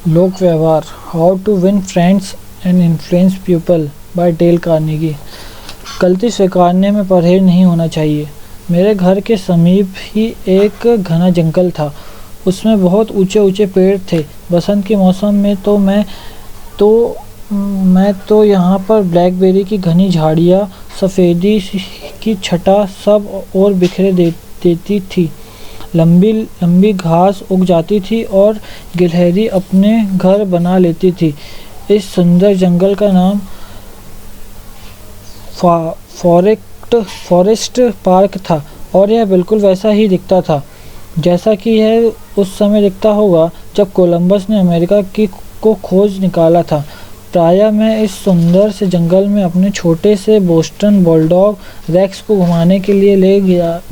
लोक व्यवहार, how to win friends and influence people by Dale Carnegie. गलती स्वीकारने में परहेज नहीं होना चाहिए। मेरे घर के समीप ही एक घना जंगल था। उसमें बहुत ऊंचे ऊंचे पेड़ थे। बसंत के मौसम में तो यहाँ पर ब्लैकबेरी की घनी झाड़ियाँ सफ़ेदी की छटा सब और बिखरे देती थी। लंबी लंबी घास उग जाती थी और गिलहरी अपने घर बना लेती थी। इस सुंदर जंगल का नाम फॉरेस्ट पार्क था और यह बिल्कुल वैसा ही दिखता था जैसा कि यह उस समय दिखता होगा जब कोलंबस ने अमेरिका को खोज निकाला था। प्रायः मैं इस सुंदर से जंगल में अपने छोटे से बोस्टन बुलडॉग रेक्स को घुमाने के लिए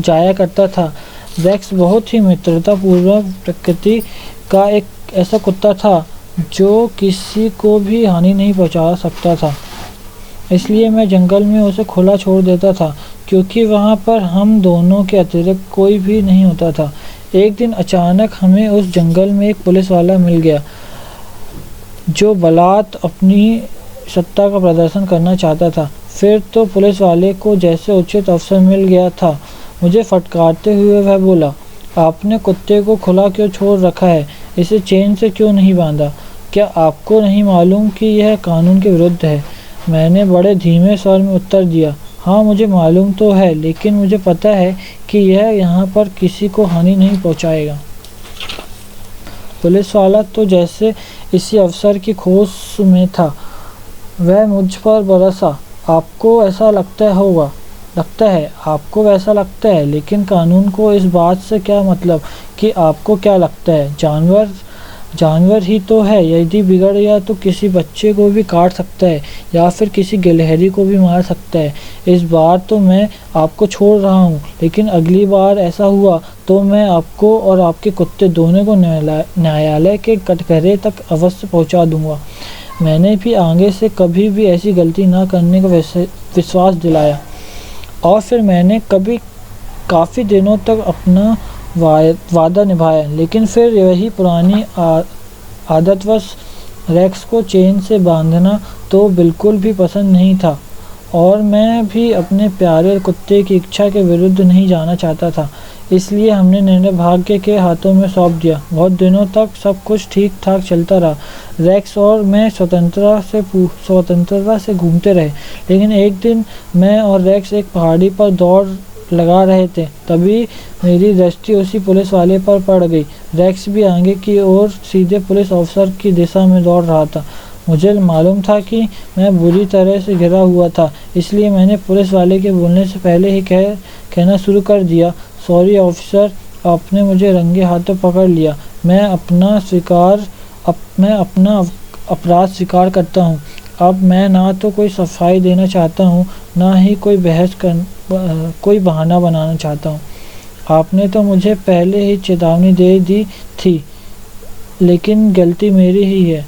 जाया करता था। रेक्स बहुत ही मित्रतापूर्वक प्रकृति का एक ऐसा कुत्ता था जो किसी को भी हानि नहीं पहुंचा सकता था। इसलिए मैं जंगल में उसे खुला छोड़ देता था क्योंकि वहाँ पर हम दोनों के अतिरिक्त कोई भी नहीं होता था। एक दिन अचानक हमें उस जंगल में एक पुलिस वाला मिल गया जो बलात् अपनी सत्ता का प्रदर्शन करना चाहता था। फिर तो पुलिस वाले को जैसे उचित अवसर मिल गया था। मुझे फटकारते हुए वह बोला, आपने कुत्ते को खुला क्यों छोड़ रखा है? इसे चेन से क्यों नहीं बांधा? क्या आपको नहीं मालूम कि यह कानून के विरुद्ध है? मैंने बड़े धीमे स्वर में उत्तर दिया, हाँ मुझे मालूम तो है, लेकिन मुझे पता है कि यह यहाँ पर किसी को हानि नहीं पहुँचाएगा। पुलिस वाला तो जैसे इसी अवसर की खोज में था। वह मुझ पर बरसा, आपको ऐसा लगता है आपको वैसा लगता है, लेकिन कानून को इस बात से क्या मतलब कि आपको क्या लगता है? जानवर ही तो है। यदि बिगड़ गया तो किसी बच्चे को भी काट सकता है या फिर किसी गिलहरी को भी मार सकता है। इस बार तो मैं आपको छोड़ रहा हूँ, लेकिन अगली बार ऐसा हुआ तो मैं आपको और आपके कुत्ते दोनों को न्यायालय के कटघरे तक अवश्य पहुँचा दूँगा। मैंने भी आगे से कभी भी ऐसी गलती न करने का विश्वास दिलाया और फिर मैंने काफ़ी दिनों तक अपना वादा निभाया। लेकिन फिर वही पुरानी आदतवश रेक्स को चेन से बांधना तो बिल्कुल भी पसंद नहीं था और मैं भी अपने प्यारे कुत्ते की इच्छा के विरुद्ध नहीं जाना चाहता था। इसलिए हमने निर्णय भाग्य के हाथों में सौंप दिया। बहुत दिनों तक सब कुछ ठीक ठाक चलता रहा। रेक्स और मैं स्वतंत्रता से घूमते रहे। लेकिन एक दिन मैं और रेक्स एक पहाड़ी पर दौड़ लगा रहे थे। तभी मेरी दृष्टि उसी पुलिस वाले पर पड़ गई। रेक्स भी आगे की ओर सीधे पुलिस ऑफिसर की दिशा में दौड़ रहा था। मुझे मालूम था कि मैं बुरी तरह से घिरा हुआ था, इसलिए मैंने पुलिस वाले के बोलने से पहले ही कहना शुरू कर दिया, सॉरी ऑफिसर, आपने मुझे रंगे हाथों पकड़ लिया। मैं अपना अपराध स्वीकार करता हूँ। अब मैं ना तो कोई सफाई देना चाहता हूँ, ना ही कोई बहाना बनाना चाहता हूँ। आपने तो मुझे पहले ही चेतावनी दे दी थी, लेकिन गलती मेरी ही है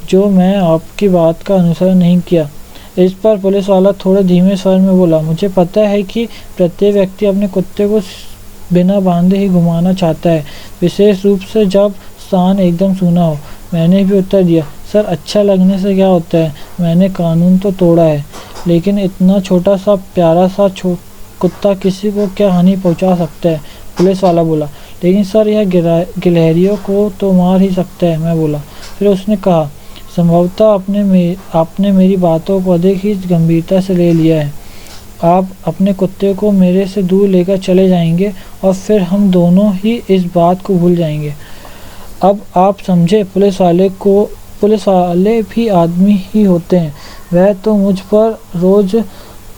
जो मैं आपकी बात का अनुसरण नहीं किया। इस पर पुलिस वाला थोड़े धीमे स्वर में बोला, मुझे पता है कि प्रत्येक व्यक्ति अपने कुत्ते को बिना बांधे ही घुमाना चाहता है, विशेष रूप से जब स्थान एकदम सूना हो। मैंने भी उत्तर दिया, सर अच्छा लगने से क्या होता है? मैंने कानून तो तोड़ा है, लेकिन इतना छोटा सा प्यारा सा कुत्ता किसी को क्या हानि पहुंचा सकता है? पुलिस वाला बोला, लेकिन सर यह गिलहरियों को तो मार ही सकता है। मैं बोला। फिर उसने कहा, संभवतः आपने मेरी बातों को अधिक ही गंभीरता से ले लिया है। आप अपने कुत्ते को मेरे से दूर लेकर चले जाएंगे और फिर हम दोनों ही इस बात को भूल जाएंगे। अब आप समझे, पुलिस वाले भी आदमी ही होते हैं। वह तो मुझ पर रोज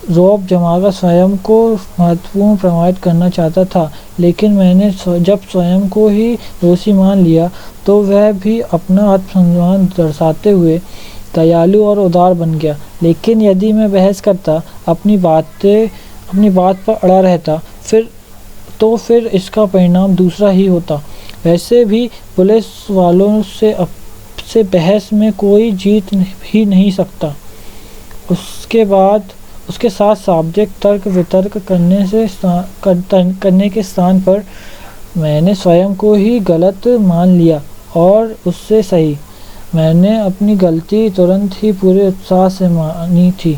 रौब जमाकर स्वयं को महत्वपूर्ण प्रमाणित करना चाहता था, लेकिन मैंने जब स्वयं को ही दोषी मान लिया तो वह भी अपना आत्मसम्मान दर्शाते हुए दयालु और उदार बन गया। लेकिन यदि मैं बहस करता, अपनी बात पर अड़ा रहता, फिर इसका परिणाम दूसरा ही होता। वैसे भी पुलिस वालों से बहस में कोई जीत ही नहीं सकता। उसके साथ शाब्दिक तर्क वितर्क करने के स्थान पर मैंने स्वयं को ही गलत मान लिया और उससे सही। मैंने अपनी गलती तुरंत ही पूरे उत्साह से मानी थी।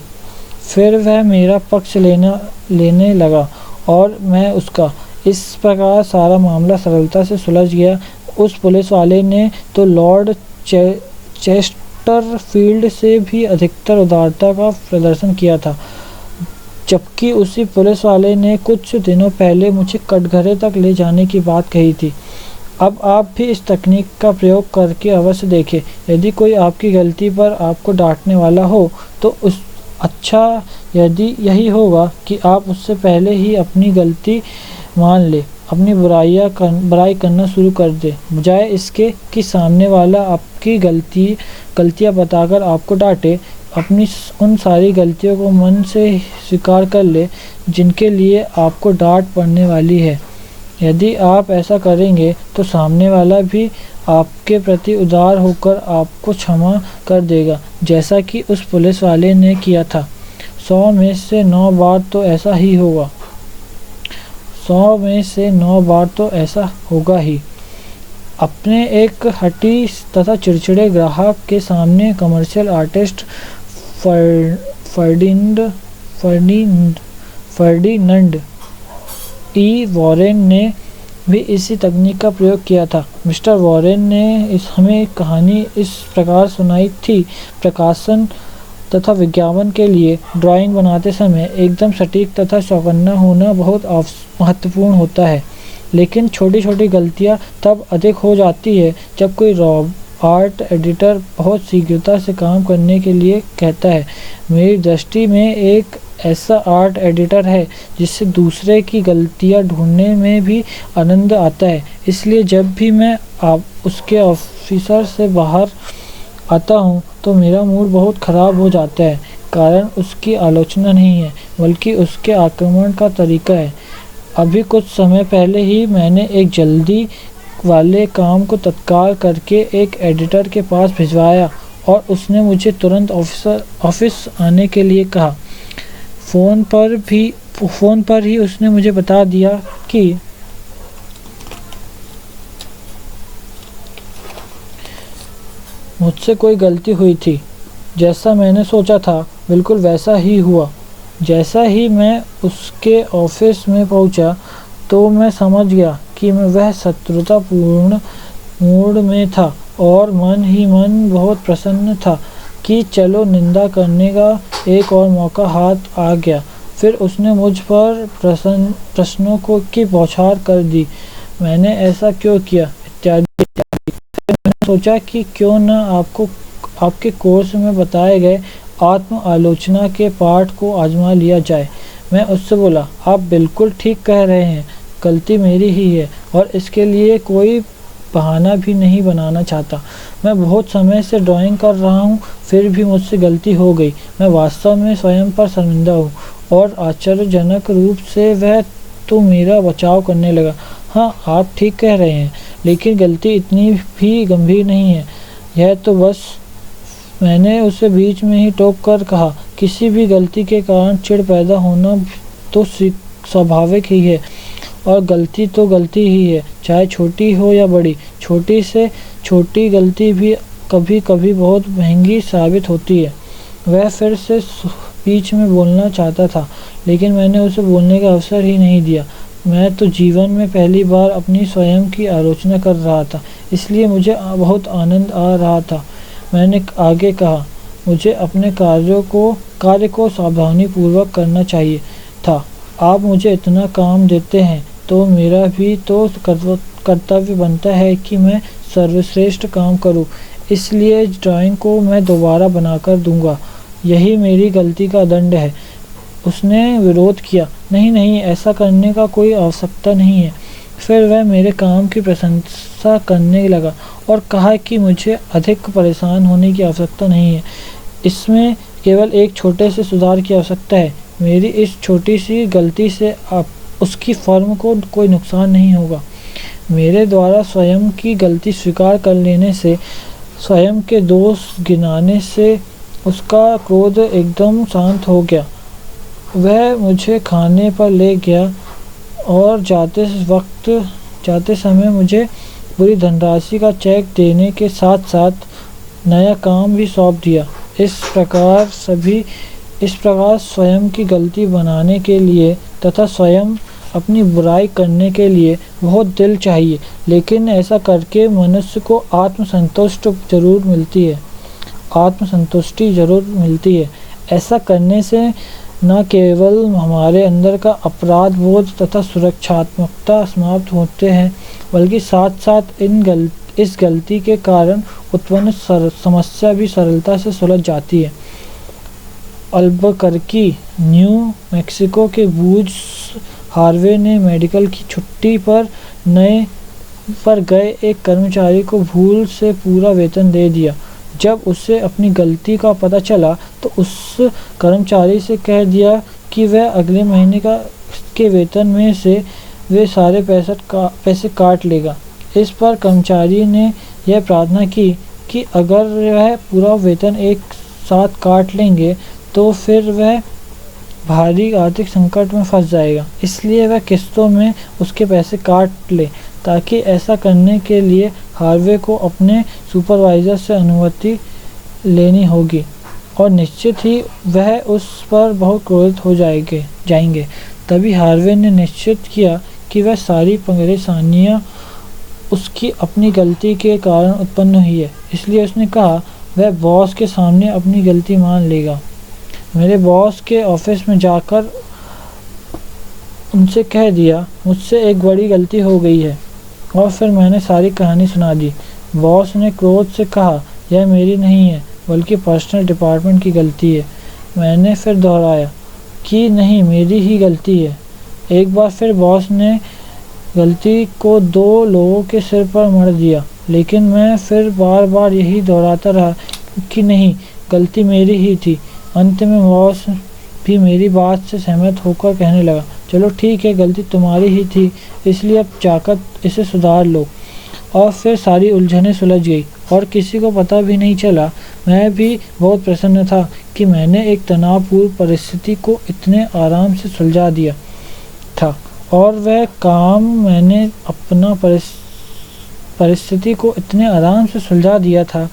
फिर वह मेरा पक्ष लेने लगा और मैं उसका। इस प्रकार सारा मामला सरलता से सुलझ गया। उस पुलिस वाले ने तो लॉर्ड चेस्टरफील्ड से भी अधिकतर उदारता का प्रदर्शन किया था, जबकि उसी पुलिस वाले ने कुछ दिनों पहले मुझे कटघरे तक ले जाने की बात कही थी। अब आप भी इस तकनीक का प्रयोग करके अवश्य देखें। यदि कोई आपकी गलती पर आपको डांटने वाला हो तो यदि यही होगा कि आप उससे पहले ही अपनी गलती मान ले, अपनी बुराई करना शुरू कर दे, बजाय इसके कि सामने वाला आपकी गलतियां बताकर आपको डांटे। अपनी उन सारी गलतियों को मन से स्वीकार कर ले जिनके लिए आपको डांट पड़ने वाली है। यदि आप ऐसा करेंगे तो सामने वाला भी आपके प्रति उदार होकर आपको क्षमा कर देगा, जैसा कि उस पुलिस वाले ने किया था। 100 में से 9 बार तो ऐसा ही होगा। 100 में से 9 बार तो ऐसा होगा ही। अपने एक हठी तथा चिड़चिड़े ग्राहक के सामने कमर्शियल आर्टिस्ट फर्डिनंड ई वॉरेन ने भी इसी तकनीक का प्रयोग किया था। मिस्टर वॉरेन ने हमें कहानी इस प्रकार सुनाई थी। प्रकाशन तथा विज्ञापन के लिए ड्राइंग बनाते समय एकदम सटीक तथा चौकन्ना होना बहुत महत्वपूर्ण होता है, लेकिन छोटी छोटी गलतियां तब अधिक हो जाती है जब कोई आर्ट एडिटर बहुत शीघ्रता से काम करने के लिए कहता है। मेरी दृष्टि में एक ऐसा आर्ट एडिटर है जिससे दूसरे की गलतियां ढूंढने में भी आनंद आता है। इसलिए जब भी मैं उसके ऑफिसर से बाहर आता हूँ तो मेरा मूड बहुत ख़राब हो जाता है। कारण उसकी आलोचना नहीं है, बल्कि उसके आक्रमण का तरीका है। अभी कुछ समय पहले ही मैंने एक जल्दी वाले काम को तत्काल करके एक एडिटर के पास भिजवाया और उसने मुझे तुरंत ऑफिस आने के लिए कहा। फ़ोन पर ही उसने मुझे बता दिया कि मुझसे कोई गलती हुई थी। जैसा मैंने सोचा था बिल्कुल वैसा ही हुआ। जैसा ही मैं उसके ऑफिस में पहुंचा तो मैं समझ गया कि वह शत्रुतापूर्ण मूड में था और मन ही मन बहुत प्रसन्न था कि चलो निंदा करने का एक और मौका हाथ आ गया। फिर उसने मुझ पर प्रश्नों की बौछार कर दी, मैंने ऐसा क्यों किया, इत्यादि इत्यादि। फिर मैंने सोचा कि क्यों न आपके कोर्स में बताए गए आत्म आलोचना के पाठ को आजमा लिया जाए। मैं उससे बोला, आप बिल्कुल ठीक कह रहे हैं, गलती मेरी ही है और इसके लिए कोई बहाना भी नहीं बनाना चाहता। मैं बहुत समय से ड्राइंग कर रहा हूँ, फिर भी मुझसे गलती हो गई। मैं वास्तव में स्वयं पर शर्मिंदा हूँ। और आश्चर्यजनक रूप से वह तो मेरा बचाव करने लगा। हाँ, आप ठीक कह रहे हैं, लेकिन गलती इतनी भी गंभीर नहीं है। यह तो बस, मैंने उसे बीच में ही टोक कर कहा, किसी भी गलती के कारण चिढ़ पैदा होना तो स्वाभाविक ही है और गलती तो गलती ही है, चाहे छोटी हो या बड़ी। छोटी से छोटी गलती भी कभी कभी बहुत महंगी साबित होती है। वह फिर से बीच में बोलना चाहता था, लेकिन मैंने उसे बोलने का अवसर ही नहीं दिया। मैं तो जीवन में पहली बार अपनी स्वयं की आलोचना कर रहा था, इसलिए मुझे बहुत आनंद आ रहा था। मैंने आगे कहा, मुझे अपने कार्य को सावधानीपूर्वक करना चाहिए था। आप मुझे इतना काम देते हैं तो मेरा भी तो कर्तव्य बनता है कि मैं सर्वश्रेष्ठ काम करूं। इसलिए ड्राइंग को मैं दोबारा बनाकर दूंगा, यही मेरी गलती का दंड है। उसने विरोध किया, नहीं, ऐसा करने का कोई आवश्यकता नहीं है। फिर वह मेरे काम की प्रशंसा करने लगा और कहा कि मुझे अधिक परेशान होने की आवश्यकता नहीं है, इसमें केवल एक छोटे से सुधार की आवश्यकता है। मेरी इस छोटी सी गलती से उसकी फर्म को कोई नुकसान नहीं होगा। मेरे द्वारा स्वयं की गलती स्वीकार कर लेने से, स्वयं के दोष गिनाने से उसका क्रोध एकदम शांत हो गया। वह मुझे खाने पर ले गया और जाते समय मुझे पूरी धनराशि का चेक देने के साथ साथ नया काम भी सौंप दिया। इस प्रकार स्वयं की गलती बनाने के लिए तथा स्वयं अपनी बुराई करने के लिए बहुत दिल चाहिए, लेकिन ऐसा करके मनुष्य को आत्मसंतुष्टि ज़रूर मिलती है। ऐसा करने से न केवल हमारे अंदर का अपराध बोध तथा सुरक्षात्मकता समाप्त होते हैं, बल्कि साथ साथ इस गलती के कारण उत्पन्न समस्या भी सरलता से सुलझ जाती है। अल्बुकर्की, न्यू मैक्सिको के बूच हार्वे ने मेडिकल की छुट्टी पर गए एक कर्मचारी को भूल से पूरा वेतन दे दिया। जब उसे अपनी गलती का पता चला तो उस कर्मचारी से कह दिया कि वह अगले महीने के वेतन में से वे सारे पैसे काट लेगा। इस पर कर्मचारी ने यह प्रार्थना की कि अगर वह पूरा वेतन एक साथ काट लेंगे तो फिर वह भारी आर्थिक संकट में फंस जाएगा, इसलिए वह किस्तों में उसके पैसे काट ले। ताकि ऐसा करने के लिए हार्वे को अपने सुपरवाइज़र से अनुमति लेनी होगी और निश्चित ही वह उस पर बहुत क्रोधित हो जाएंगे। तभी हार्वे ने निश्चित किया कि वह सारी परेशानियां उसकी अपनी गलती के कारण उत्पन्न हुई है, इसलिए उसने कहा वह बॉस के सामने अपनी गलती मान लेगा। मेरे बॉस के ऑफिस में जाकर उनसे कह दिया मुझसे एक बड़ी गलती हो गई है, और फिर मैंने सारी कहानी सुना दी। बॉस ने क्रोध से कहा यह मेरी नहीं है बल्कि पर्सनल डिपार्टमेंट की गलती है। मैंने फिर दोहराया कि नहीं, मेरी ही गलती है। एक बार फिर बॉस ने गलती को 2 लोगों के सिर पर मढ़ दिया, लेकिन मैं फिर बार बार यही दोहराता रहा कि नहीं, गलती मेरी ही थी। अंत में बॉस भी मेरी बात से सहमत होकर कहने लगा चलो ठीक है, गलती तुम्हारी ही थी, इसलिए अब जाकर इसे सुधार लो। और फिर सारी उलझनें सुलझ गई और किसी को पता भी नहीं चला। मैं भी बहुत प्रसन्न था कि मैंने एक तनावपूर्ण परिस्थिति को इतने आराम से सुलझा दिया था, और वह काम मैंने अपना परिस्थिति को इतने आराम से सुलझा दिया था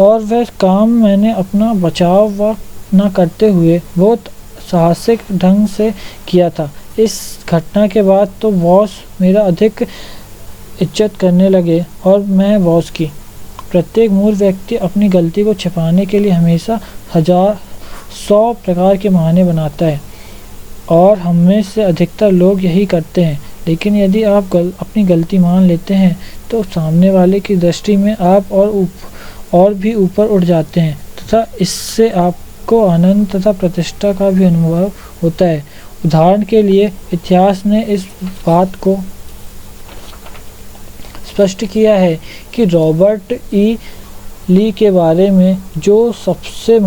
और वह काम मैंने अपना बचाव न करते हुए बहुत साहसिक ढंग से किया था। इस घटना के बाद तो बॉस मेरा अधिक इज्जत करने लगे और मैं बॉस की। प्रत्येक मूर्ख व्यक्ति अपनी गलती को छिपाने के लिए हमेशा 100 प्रकार के बहाने बनाता है, और हम में से अधिकतर लोग यही करते हैं। लेकिन यदि आप अपनी गलती मान लेते हैं तो सामने वाले की दृष्टि में आप और भी ऊपर उठ जाते हैं तथा इससे आपको आनंद तथा प्रतिष्ठा का भी अनुभव होता है। उदाहरण के लिए इतिहास ने इस बात को स्पष्ट किया है कि रॉबर्ट ई ली के बारे में जो सबसे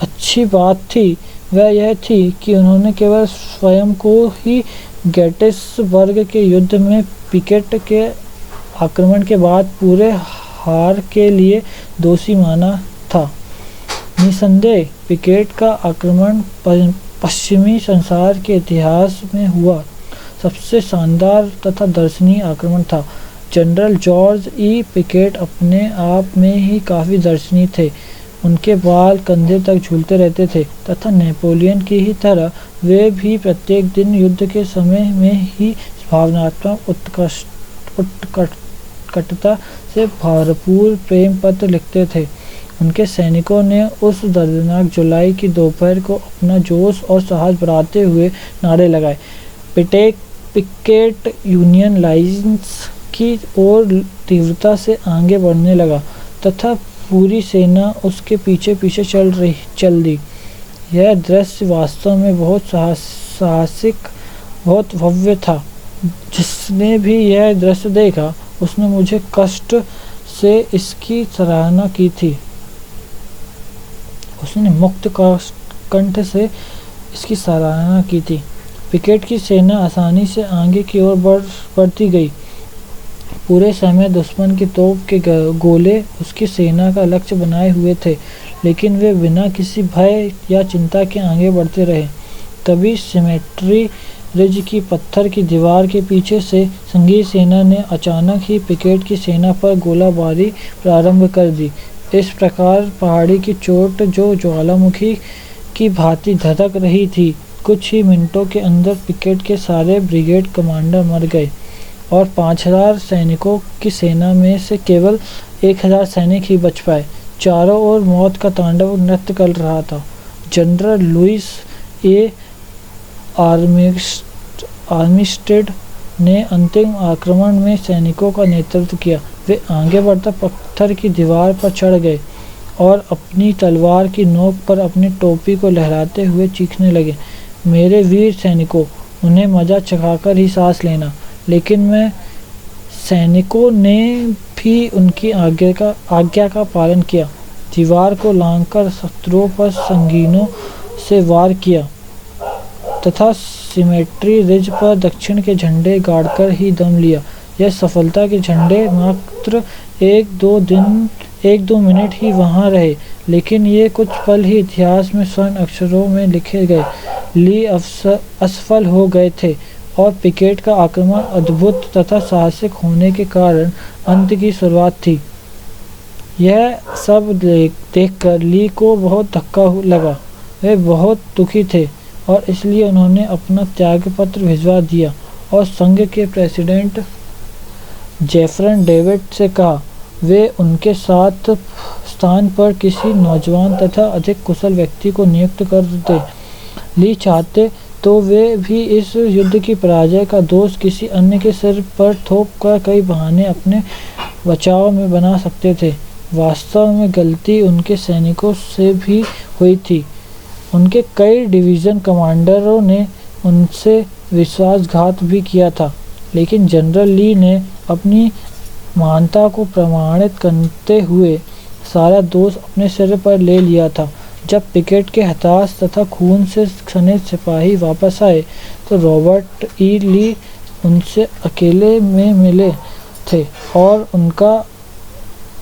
अच्छी बात थी वह यह थी कि उन्होंने केवल स्वयं को ही गेटिसबर्ग के युद्ध में पिकेट के आक्रमण के बाद पूरे हार के लिए दोषी माना था। निसंदेह पिकेट का आक्रमण पश्चिमी संसार के इतिहास में हुआ सबसे शानदार तथा दर्शनीय आक्रमण था। जनरल जॉर्ज ई पिकेट अपने आप में ही काफ़ी दर्शनीय थे। उनके बाल कंधे तक झूलते रहते थे तथा नेपोलियन की ही तरह वे भी प्रत्येक दिन युद्ध के समय में ही भावनात्मक उत्कटता से भरपूर प्रेम पत्र लिखते थे। उनके सैनिकों ने उस दर्दनाक जुलाई की दोपहर को अपना जोश और साहस बढ़ाते हुए नारे लगाए। पिकेट यूनियन लाइन्स की ओर तीव्रता से आगे बढ़ने लगा तथा पूरी सेना उसके पीछे पीछे चल दी। यह दृश्य वास्तव में बहुत साहसिक, बहुत भव्य था। जिसने भी यह दृश्य देखा उसने मुझे कष्ट से इसकी सराहना की थी। उसने मुक्त कंठ से इसकी सराहना की थी। पिकेट की सेना आसानी से आगे की ओर बढ़ती गई। पूरे समय दुश्मन की तोप के गोले उसकी सेना का लक्ष्य बनाए हुए थे, लेकिन वे बिना किसी भय या चिंता के आगे बढ़ते रहे। तभी सिमेट्री रिज की पत्थर की दीवार के पीछे से संघीय सेना ने अचानक ही पिकेट की सेना पर गोलाबारी प्रारंभ कर दी। इस प्रकार पहाड़ी की चोट जो ज्वालामुखी की भांति धधक रही थी, कुछ ही मिनटों के अंदर पिकेट के सारे ब्रिगेड कमांडर मर गए और 5000 सैनिकों की सेना में से केवल 1000 सैनिक ही बच पाए। चारों ओर मौत का तांडव नृत्य कर रहा था। जनरल लुइस ए आर्मिस्टेड ने अंतिम आक्रमण में सैनिकों का नेतृत्व किया। वे आगे बढ़कर पत्थर की दीवार पर चढ़ गए और अपनी तलवार की नोक पर अपनी टोपी को लहराते हुए चीखने लगे, मेरे वीर सैनिकों, उन्हें मजा चखाकर ही सांस लेना। लेकिन मैं सैनिकों ने भी उनकी आज्ञा का पालन किया। दीवार को लांघकर शत्रुओं पर संगीनों से वार किया तथा सिमेट्री रिज पर दक्षिण के झंडे गाड़कर ही दम लिया। यह सफलता के झंडे मात्र एक दो मिनट ही वहां रहे, लेकिन ये कुछ पल ही इतिहास में स्वर्ण अक्षरों में लिखे गए। ली असफल हो गए थे और पिकेट का आक्रमण अद्भुत तथा साहसिक होने के कारण अंत की शुरुआत थी। यह सब देखकर ली को बहुत धक्का लगा। वे बहुत दुखी थे और इसलिए उन्होंने अपना त्यागपत्र भिजवा दिया और संघ के प्रेसिडेंट जेफरसन डेविड से कहा वे उनके स्थान पर किसी नौजवान तथा अधिक कुशल व्यक्ति को नियुक्त कर दे। ली चाहते तो वे भी इस युद्ध की पराजय का दोष किसी अन्य के सिर पर थोप कर कई बहाने अपने बचाव में बना सकते थे। वास्तव में गलती उनके सैनिकों से भी हुई थी। उनके कई डिवीज़न कमांडरों ने उनसे विश्वासघात भी किया था, लेकिन जनरल ली ने अपनी महानता को प्रमाणित करते हुए सारा दोष अपने सिर पर ले लिया था। जब पिकेट के हताश तथा खून से सने सिपाही वापस आए तो रॉबर्ट ई ली उनसे अकेले में मिले थे और उनका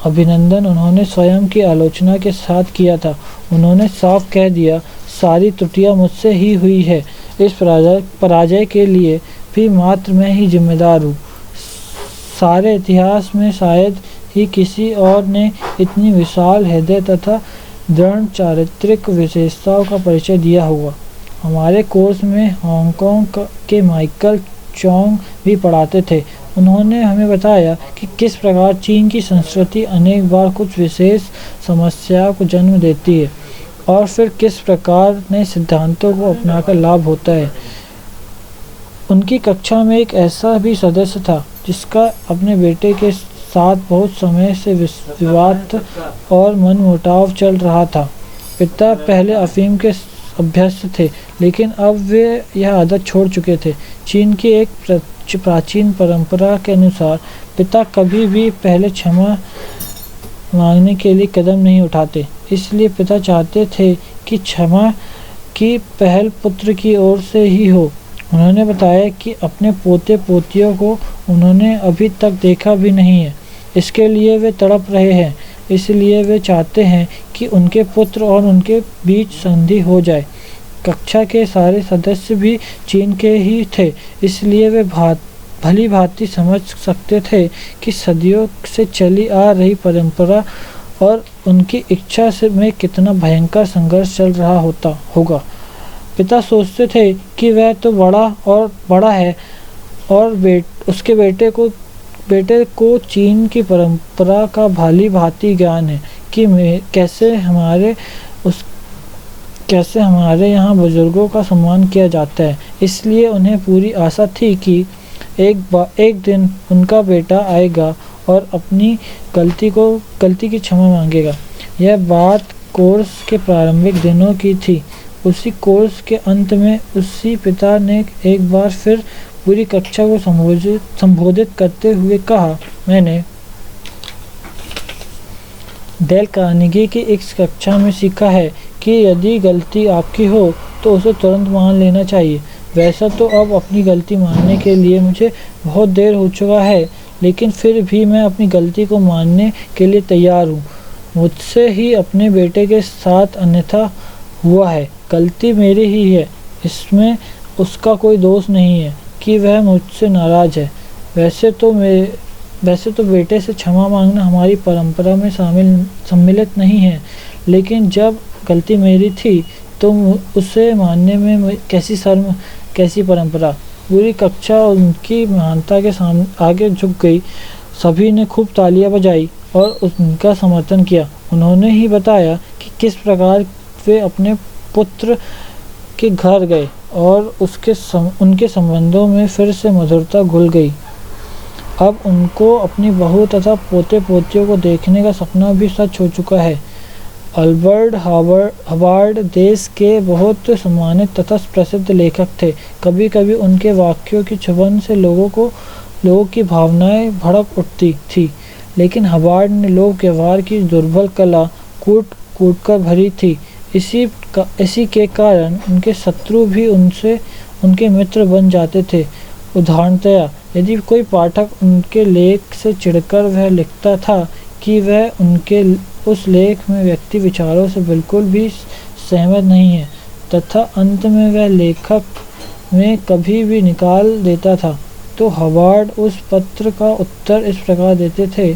अभिनंदन उन्होंने स्वयं की आलोचना के साथ किया था। उन्होंने साफ कह दिया, सारी त्रुटियां मुझसे ही हुई है। इस पराजय के लिए भी मात्र मैं ही जिम्मेदार हूँ। सारे इतिहास में शायद ही किसी और ने इतनी विशाल हृदय तथा दृढ़ चारित्रिक विशेषताओं का परिचय दिया होगा। हमारे कोर्स में हांगकांग के माइकल चोंग भी पढ़ाते थे। उन्होंने हमें बताया कि किस प्रकार चीन की संस्कृति अनेक बार कुछ विशेष समस्याओं को जन्म देती है और फिर किस प्रकार नए सिद्धांतों को अपनाकर लाभ होता है। उनकी कक्षा में एक ऐसा भी सदस्य था जिसका अपने बेटे के साथ बहुत समय से विवाद और मनमुटाव चल रहा था। पिता पहले अफीम के अभ्यस्त थे, लेकिन अब वे यह आदत छोड़ चुके थे। चीन की एक प्राचीन परंपरा के अनुसार पिता कभी भी पहले क्षमा मांगने के लिए कदम नहीं उठाते। इसलिए पिता चाहते थे कि क्षमा की पहल पुत्र की ओर से ही हो। उन्होंने बताया कि अपने पोते पोतियों को उन्होंने अभी तक देखा भी नहीं है। इसके लिए वे तड़प रहे हैं। इसलिए वे चाहते हैं कि उनके पुत्र और उनके बीच संधि हो जाए। कक्षा के सारे सदस्य भी चीन के ही थे, इसलिए वे भली भांति समझ सकते थे कि सदियों से चली आ रही परंपरा और उनकी इच्छा से में कितना भयंकर संघर्ष चल रहा होगा। पिता सोचते थे कि वह तो बड़ा है और उसके बेटे को चीन की परंपरा का भली भांति ज्ञान है कि कैसे हमारे यहाँ बुजुर्गों का सम्मान किया जाता है। इसलिए उन्हें पूरी आशा थी कि एक दिन उनका बेटा आएगा और अपनी गलती की क्षमा मांगेगा। यह बात कोर्स के प्रारंभिक दिनों की थी। उसी कोर्स के अंत में उसी पिता ने एक बार फिर पूरी कक्षा को संबोधित करते हुए कहा, मैंने डेल कार्नेगी की इस कक्षा में सीखा है कि यदि गलती आपकी हो तो उसे तुरंत मान लेना चाहिए। वैसा तो अब अपनी गलती मानने के लिए मुझे बहुत देर हो चुका है, लेकिन फिर भी मैं अपनी गलती को मानने के लिए तैयार हूँ। मुझसे ही अपने बेटे के साथ अन्यथा हुआ है। गलती मेरी ही है, इसमें उसका कोई दोष नहीं है कि वह मुझसे नाराज़ है। वैसे तो वैसे तो बेटे से क्षमा मांगना हमारी परंपरा में सम्मिलित नहीं है, लेकिन जब गलती मेरी थी तो उसे मानने में कैसी शर्म, कैसी परंपरा। पूरी कक्षा उनकी महानता के सामने आगे झुक गई। सभी ने खूब तालियां बजाई और उनका समर्थन किया। उन्होंने ही बताया कि किस प्रकार वे अपने पुत्र के घर गए और उनके संबंधों में फिर से मधुरता घुल गई। अब उनको अपनी बहू तथा पोते पोतियों को देखने का सपना भी सच हो चुका है। अल्बर्ट हबार्ड देश के बहुत सम्मानित तथा प्रसिद्ध लेखक थे। कभी कभी उनके वाक्यों की चुभन से लोगों की भावनाएं भड़क उठती थी, लेकिन हबार्ड ने लोक व्यवहार की दुर्बल कला कूट कर भरी थी। इसी के कारण उनके शत्रु भी उनके मित्र बन जाते थे। उदाहरणतया यदि कोई पाठक उनके लेख से चिढ़कर वह लिखता था कि वह उनके उस लेख में व्यक्ति विचारों से बिल्कुल भी सहमत नहीं है, तथा अंत में वह लेखक में कभी भी निकाल देता था, तो हबार्ड उस पत्र का उत्तर इस प्रकार देते थे।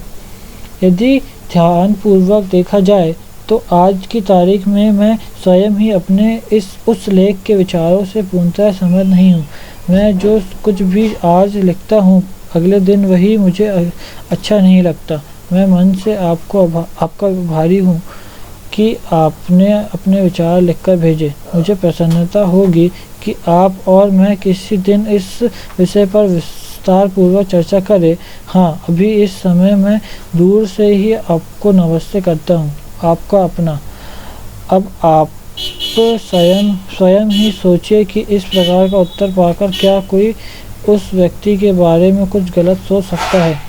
यदि ध्यानपूर्वक देखा जाए तो आज की तारीख में मैं स्वयं ही अपने उस लेख के विचारों से पूर्णतः सहमत नहीं हूँ। मैं जो कुछ भी आज लिखता हूँ अगले दिन वही मुझे अच्छा नहीं लगता। मैं मन से आपका आभारी हूँ कि आपने अपने विचार लिखकर भेजे। मुझे प्रसन्नता होगी कि आप और मैं किसी दिन इस विषय पर विस्तार पूर्वक चर्चा करें। हाँ, अभी इस समय मैं दूर से ही आपको नमस्ते करता हूँ। आपका अपना। अब आप स्वयं ही सोचिए कि इस प्रकार का उत्तर पाकर क्या कोई उस व्यक्ति के बारे में कुछ गलत सोच सकता है।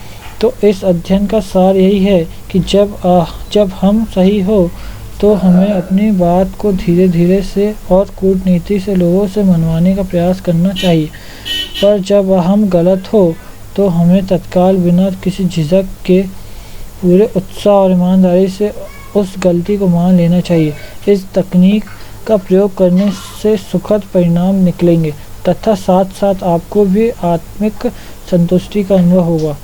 तो इस अध्ययन का सार यही है कि जब हम सही हो तो हमें अपनी बात को धीरे धीरे से और कूटनीति से लोगों से मनवाने का प्रयास करना चाहिए, पर जब हम गलत हो तो हमें तत्काल बिना किसी झिझक के पूरे उत्साह और ईमानदारी से उस गलती को मान लेना चाहिए। इस तकनीक का प्रयोग करने से सुखद परिणाम निकलेंगे तथा साथ साथ आपको भी आत्मिक संतुष्टि का अनुभव होगा।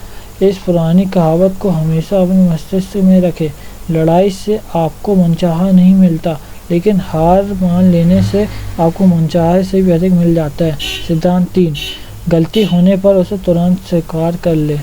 इस पुरानी कहावत को हमेशा अपने मस्तिष्क में रखें। लड़ाई से आपको मनचाहा नहीं मिलता, लेकिन हार मान लेने से आपको मनचाहे से भी अधिक मिल जाता है। सिद्धांत 3, गलती होने पर उसे तुरंत स्वीकार कर ले।